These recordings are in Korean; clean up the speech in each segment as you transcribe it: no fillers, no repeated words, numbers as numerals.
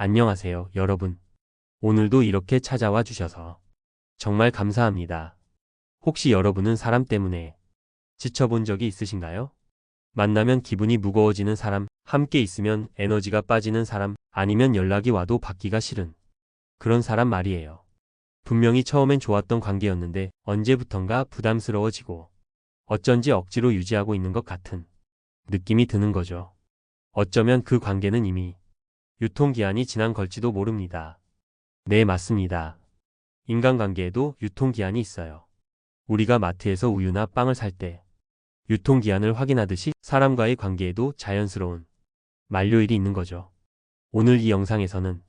안녕하세요, 여러분. 오늘도 이렇게 찾아와 주셔서 정말 감사합니다. 혹시 여러분은 사람 때문에 지쳐본 적이 있으신가요? 만나면 기분이 무거워지는 사람, 함께 있으면 에너지가 빠지는 사람, 아니면 연락이 와도 받기가 싫은 그런 사람 말이에요. 분명히 처음엔 좋았던 관계였는데 언제부턴가 부담스러워지고 어쩐지 억지로 유지하고 있는 것 같은 느낌이 드는 거죠. 어쩌면 그 관계는 이미 유통기한이 지난 걸지도 모릅니다. 네, 맞습니다. 인간관계에도 유통기한이 있어요. 우리가 마트에서 우유나 빵을 살 때 유통기한을 확인하듯이 사람과의 관계에도 자연스러운 만료일이 있는 거죠. 오늘 이 영상에서는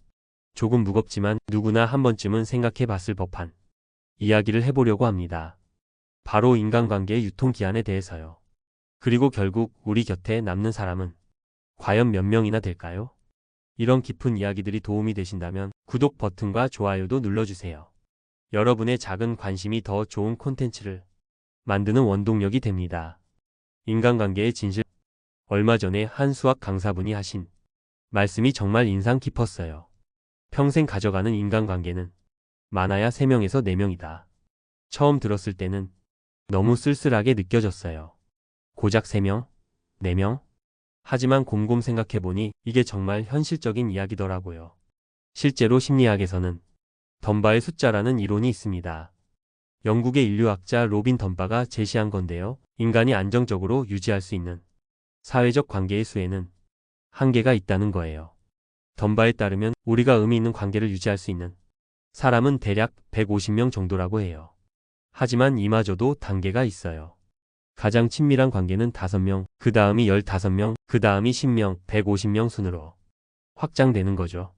조금 무겁지만 누구나 한 번쯤은 생각해 봤을 법한 이야기를 해보려고 합니다. 바로 인간관계의 유통기한에 대해서요. 그리고 결국 우리 곁에 남는 사람은 과연 몇 명이나 될까요? 이런 깊은 이야기들이 도움이 되신다면 구독 버튼과 좋아요도 눌러주세요. 여러분의 작은 관심이 더 좋은 콘텐츠를 만드는 원동력이 됩니다. 인간관계의 진실. 얼마 전에 한 수학 강사분이 하신 말씀이 정말 인상 깊었어요. 평생 가져가는 인간관계는 많아야 3명에서 4명이다. 처음 들었을 때는 너무 쓸쓸하게 느껴졌어요. 고작 3명? 4명? 하지만 곰곰 생각해보니 이게 정말 현실적인 이야기더라고요. 실제로 심리학에서는 덤바의 숫자라는 이론이 있습니다. 영국의 인류학자 로빈 덤바가 제시한 건데요. 인간이 안정적으로 유지할 수 있는 사회적 관계의 수에는 한계가 있다는 거예요. 덤바에 따르면 우리가 의미 있는 관계를 유지할 수 있는 사람은 대략 150명 정도라고 해요. 하지만 이마저도 단계가 있어요. 가장 친밀한 관계는 5명, 그 다음이 15명, 그 다음이 10명, 150명 순으로 확장되는 거죠.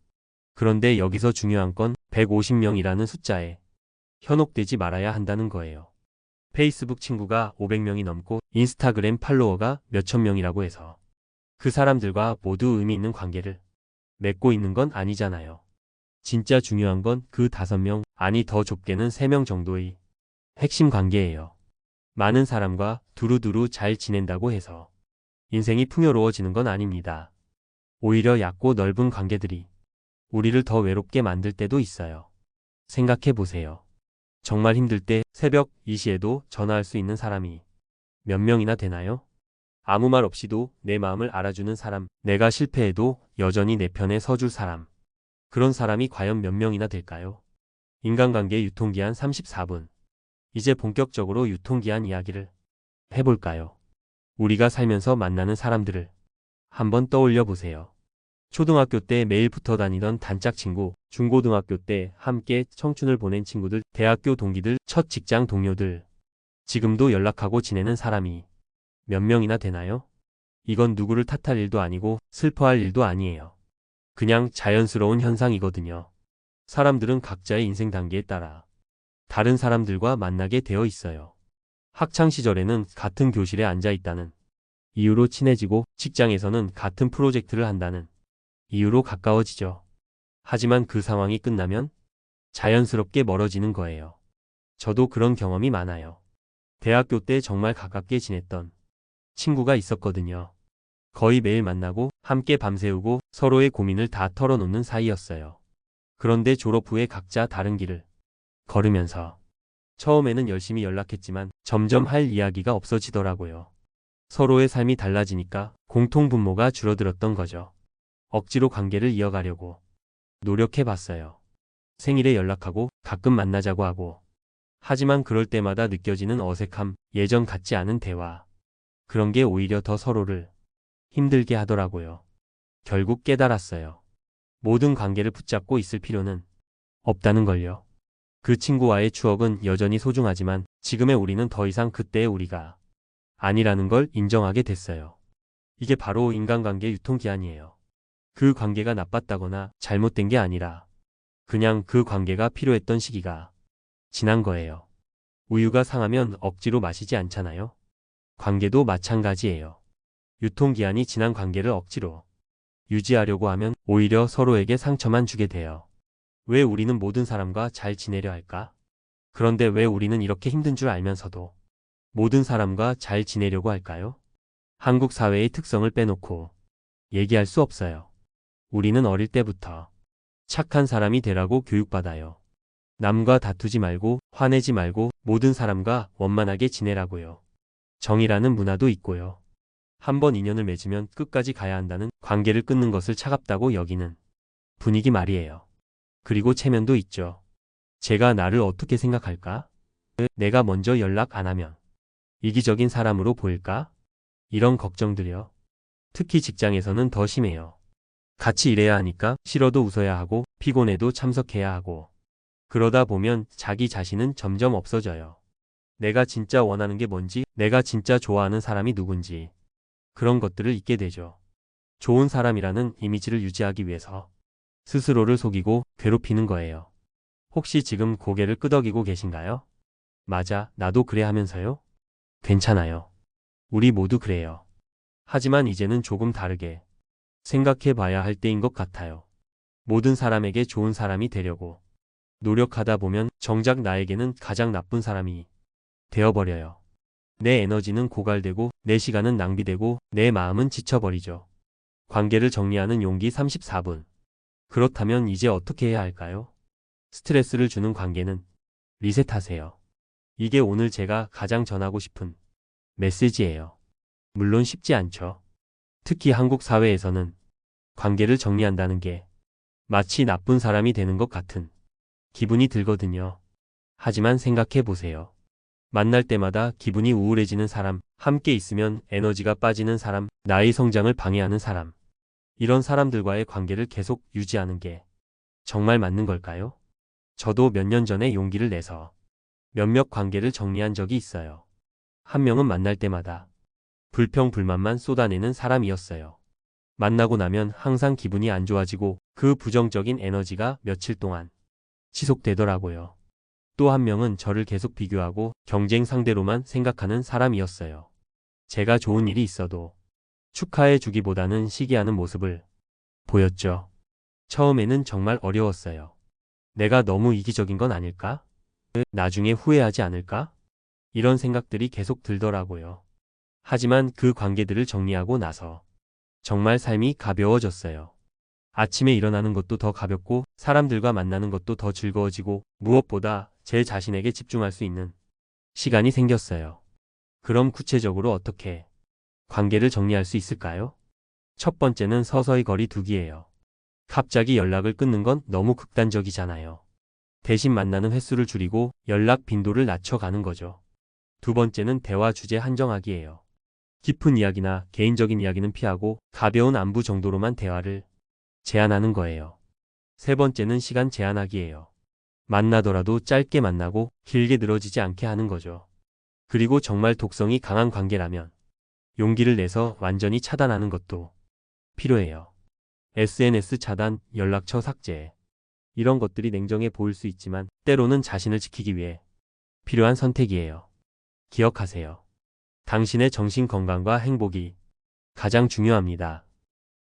그런데 여기서 중요한 건 150명이라는 숫자에 현혹되지 말아야 한다는 거예요. 페이스북 친구가 500명이 넘고 인스타그램 팔로워가 몇천 명이라고 해서 그 사람들과 모두 의미 있는 관계를 맺고 있는 건 아니잖아요. 진짜 중요한 건 그 5명, 아니 더 좁게는 3명 정도의 핵심 관계예요. 많은 사람과 두루두루 잘 지낸다고 해서 인생이 풍요로워지는 건 아닙니다. 오히려 얕고 넓은 관계들이 우리를 더 외롭게 만들 때도 있어요. 생각해 보세요. 정말 힘들 때 새벽 2시에도 전화할 수 있는 사람이 몇 명이나 되나요? 아무 말 없이도 내 마음을 알아주는 사람, 내가 실패해도 여전히 내 편에 서줄 사람. 그런 사람이 과연 몇 명이나 될까요? 인간관계 유통기한 34분. 이제 본격적으로 유통기한 이야기를 해볼까요? 우리가 살면서 만나는 사람들을 한번 떠올려 보세요. 초등학교 때 매일 붙어 다니던 단짝 친구, 중고등학교 때 함께 청춘을 보낸 친구들, 대학교 동기들, 첫 직장 동료들. 지금도 연락하고 지내는 사람이 몇 명이나 되나요? 이건 누구를 탓할 일도 아니고 슬퍼할 일도 아니에요. 그냥 자연스러운 현상이거든요. 사람들은 각자의 인생 단계에 따라 다른 사람들과 만나게 되어 있어요. 학창 시절에는 같은 교실에 앉아 있다는 이유로 친해지고 직장에서는 같은 프로젝트를 한다는 이유로 가까워지죠. 하지만 그 상황이 끝나면 자연스럽게 멀어지는 거예요. 저도 그런 경험이 많아요. 대학교 때 정말 가깝게 지냈던 친구가 있었거든요. 거의 매일 만나고 함께 밤새우고 서로의 고민을 다 털어놓는 사이였어요. 그런데 졸업 후에 각자 다른 길을 걸으면서 처음에는 열심히 연락했지만 점점 할 이야기가 없어지더라고요. 서로의 삶이 달라지니까 공통분모가 줄어들었던 거죠. 억지로 관계를 이어가려고 노력해봤어요. 생일에 연락하고 가끔 만나자고 하고. 하지만 그럴 때마다 느껴지는 어색함, 예전 같지 않은 대화. 그런 게 오히려 더 서로를 힘들게 하더라고요. 결국 깨달았어요. 모든 관계를 붙잡고 있을 필요는 없다는 걸요. 그 친구와의 추억은 여전히 소중하지만 지금의 우리는 더 이상 그때의 우리가 아니라는 걸 인정하게 됐어요. 이게 바로 인간관계 유통기한이에요. 그 관계가 나빴다거나 잘못된 게 아니라 그냥 그 관계가 필요했던 시기가 지난 거예요. 우유가 상하면 억지로 마시지 않잖아요. 관계도 마찬가지예요. 유통기한이 지난 관계를 억지로 유지하려고 하면 오히려 서로에게 상처만 주게 돼요. 왜 우리는 모든 사람과 잘 지내려 할까? 그런데 왜 우리는 이렇게 힘든 줄 알면서도 모든 사람과 잘 지내려고 할까요? 한국 사회의 특성을 빼놓고 얘기할 수 없어요. 우리는 어릴 때부터 착한 사람이 되라고 교육받아요. 남과 다투지 말고 화내지 말고 모든 사람과 원만하게 지내라고요. 정이라는 문화도 있고요. 한번 인연을 맺으면 끝까지 가야 한다는 관계를 끊는 것을 차갑다고 여기는 분위기 말이에요. 그리고 체면도 있죠. 제가 나를 어떻게 생각할까? 내가 먼저 연락 안 하면 이기적인 사람으로 보일까? 이런 걱정들이요. 특히 직장에서는 더 심해요. 같이 일해야 하니까 싫어도 웃어야 하고 피곤해도 참석해야 하고 그러다 보면 자기 자신은 점점 없어져요. 내가 진짜 원하는 게 뭔지, 내가 진짜 좋아하는 사람이 누군지 그런 것들을 잊게 되죠. 좋은 사람이라는 이미지를 유지하기 위해서 스스로를 속이고 괴롭히는 거예요. 혹시 지금 고개를 끄덕이고 계신가요? 맞아, 나도 그래 하면서요? 괜찮아요. 우리 모두 그래요. 하지만 이제는 조금 다르게 생각해 봐야 할 때인 것 같아요. 모든 사람에게 좋은 사람이 되려고 노력하다 보면 정작 나에게는 가장 나쁜 사람이 되어버려요. 내 에너지는 고갈되고 내 시간은 낭비되고 내 마음은 지쳐버리죠. 관계를 정리하는 용기 34분. 그렇다면 이제 어떻게 해야 할까요? 스트레스를 주는 관계는 리셋하세요. 이게 오늘 제가 가장 전하고 싶은 메시지예요. 물론 쉽지 않죠. 특히 한국 사회에서는 관계를 정리한다는 게 마치 나쁜 사람이 되는 것 같은 기분이 들거든요. 하지만 생각해 보세요. 만날 때마다 기분이 우울해지는 사람, 함께 있으면 에너지가 빠지는 사람, 나의 성장을 방해하는 사람. 이런 사람들과의 관계를 계속 유지하는 게 정말 맞는 걸까요? 저도 몇 년 전에 용기를 내서 몇몇 관계를 정리한 적이 있어요. 한 명은 만날 때마다 불평불만만 쏟아내는 사람이었어요. 만나고 나면 항상 기분이 안 좋아지고 그 부정적인 에너지가 며칠 동안 지속되더라고요. 또 한 명은 저를 계속 비교하고 경쟁 상대로만 생각하는 사람이었어요. 제가 좋은 일이 있어도 축하해 주기보다는 시기하는 모습을 보였죠. 처음에는 정말 어려웠어요. 내가 너무 이기적인 건 아닐까? 나중에 후회하지 않을까? 이런 생각들이 계속 들더라고요. 하지만 그 관계들을 정리하고 나서 정말 삶이 가벼워졌어요. 아침에 일어나는 것도 더 가볍고 사람들과 만나는 것도 더 즐거워지고 무엇보다 제 자신에게 집중할 수 있는 시간이 생겼어요. 그럼 구체적으로 어떻게 관계를 정리할 수 있을까요? 첫 번째는 서서히 거리 두기예요. 갑자기 연락을 끊는 건 너무 극단적이잖아요. 대신 만나는 횟수를 줄이고 연락 빈도를 낮춰가는 거죠. 두 번째는 대화 주제 한정하기예요. 깊은 이야기나 개인적인 이야기는 피하고 가벼운 안부 정도로만 대화를 제한하는 거예요. 세 번째는 시간 제한하기예요. 만나더라도 짧게 만나고 길게 늘어지지 않게 하는 거죠. 그리고 정말 독성이 강한 관계라면 용기를 내서 완전히 차단하는 것도 필요해요. SNS 차단, 연락처 삭제. 이런 것들이 냉정해 보일 수 있지만 때로는 자신을 지키기 위해 필요한 선택이에요. 기억하세요. 당신의 정신 건강과 행복이 가장 중요합니다.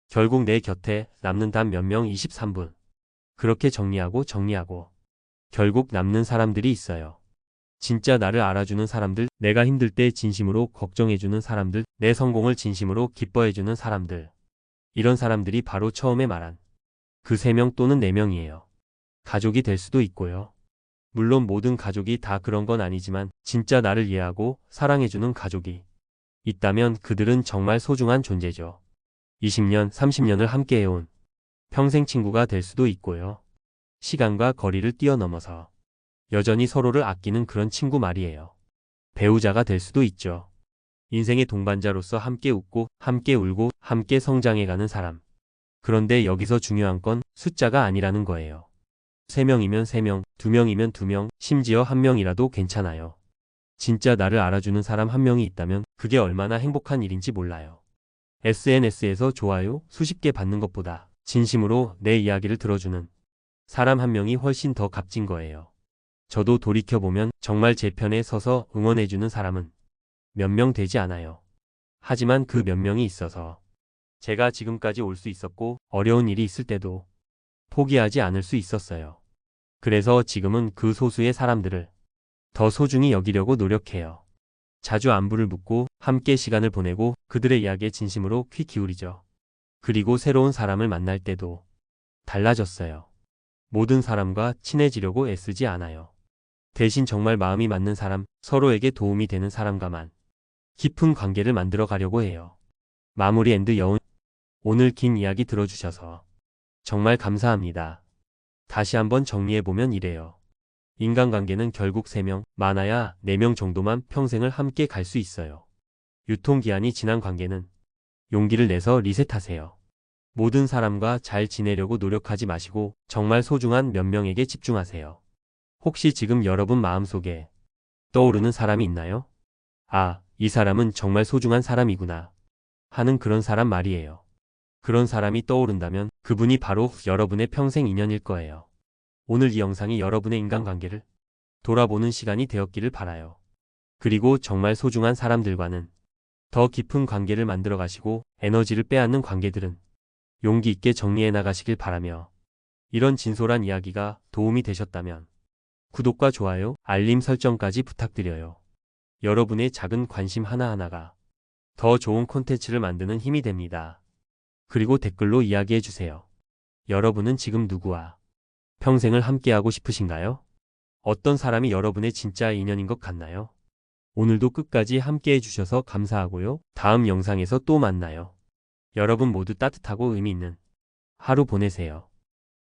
결국 내 곁에 남는 단 몇 명 23분. 그렇게 정리하고 결국 남는 사람들이 있어요. 진짜 나를 알아주는 사람들, 내가 힘들 때 진심으로 걱정해주는 사람들, 내 성공을 진심으로 기뻐해주는 사람들. 이런 사람들이 바로 처음에 말한 그 3명 또는 4명이에요. 가족이 될 수도 있고요. 물론 모든 가족이 다 그런 건 아니지만 진짜 나를 이해하고 사랑해주는 가족이 있다면 그들은 정말 소중한 존재죠. 20년, 30년을 함께해온 평생 친구가 될 수도 있고요. 시간과 거리를 뛰어넘어서 여전히 서로를 아끼는 그런 친구 말이에요. 배우자가 될 수도 있죠. 인생의 동반자로서 함께 웃고 함께 울고 함께 성장해가는 사람. 그런데 여기서 중요한 건 숫자가 아니라는 거예요. 3명이면 3명, 2명이면 2명, 심지어 1명이라도 괜찮아요. 진짜 나를 알아주는 사람 1명이 있다면 그게 얼마나 행복한 일인지 몰라요. SNS에서 좋아요 수십 개 받는 것보다 진심으로 내 이야기를 들어주는 사람 1명이 훨씬 더 값진 거예요. 저도 돌이켜보면 정말 제 편에 서서 응원해주는 사람은 몇 명 되지 않아요. 하지만 그 몇 명이 있어서 제가 지금까지 올 수 있었고 어려운 일이 있을 때도 포기하지 않을 수 있었어요. 그래서 지금은 그 소수의 사람들을 더 소중히 여기려고 노력해요. 자주 안부를 묻고 함께 시간을 보내고 그들의 이야기에 진심으로 귀 기울이죠. 그리고 새로운 사람을 만날 때도 달라졌어요. 모든 사람과 친해지려고 애쓰지 않아요. 대신 정말 마음이 맞는 사람, 서로에게 도움이 되는 사람과만 깊은 관계를 만들어 가려고 해요. 마무리 엔드 여운. 오늘 긴 이야기 들어주셔서 정말 감사합니다. 다시 한번 정리해보면 이래요. 인간관계는 결국 3명, 많아야 4명 정도만 평생을 함께 갈 수 있어요. 유통기한이 지난 관계는 용기를 내서 리셋하세요. 모든 사람과 잘 지내려고 노력하지 마시고 정말 소중한 몇 명에게 집중하세요. 혹시 지금 여러분 마음속에 떠오르는 사람이 있나요? 아, 이 사람은 정말 소중한 사람이구나 하는 그런 사람 말이에요. 그런 사람이 떠오른다면 그분이 바로 여러분의 평생 인연일 거예요. 오늘 이 영상이 여러분의 인간관계를 돌아보는 시간이 되었기를 바라요. 그리고 정말 소중한 사람들과는 더 깊은 관계를 만들어 가시고 에너지를 빼앗는 관계들은 용기 있게 정리해 나가시길 바라며, 이런 진솔한 이야기가 도움이 되셨다면 구독과 좋아요, 알림 설정까지 부탁드려요. 여러분의 작은 관심 하나하나가 더 좋은 콘텐츠를 만드는 힘이 됩니다. 그리고 댓글로 이야기해 주세요. 여러분은 지금 누구와 평생을 함께하고 싶으신가요? 어떤 사람이 여러분의 진짜 인연인 것 같나요? 오늘도 끝까지 함께해 주셔서 감사하고요. 다음 영상에서 또 만나요. 여러분 모두 따뜻하고 의미 있는 하루 보내세요.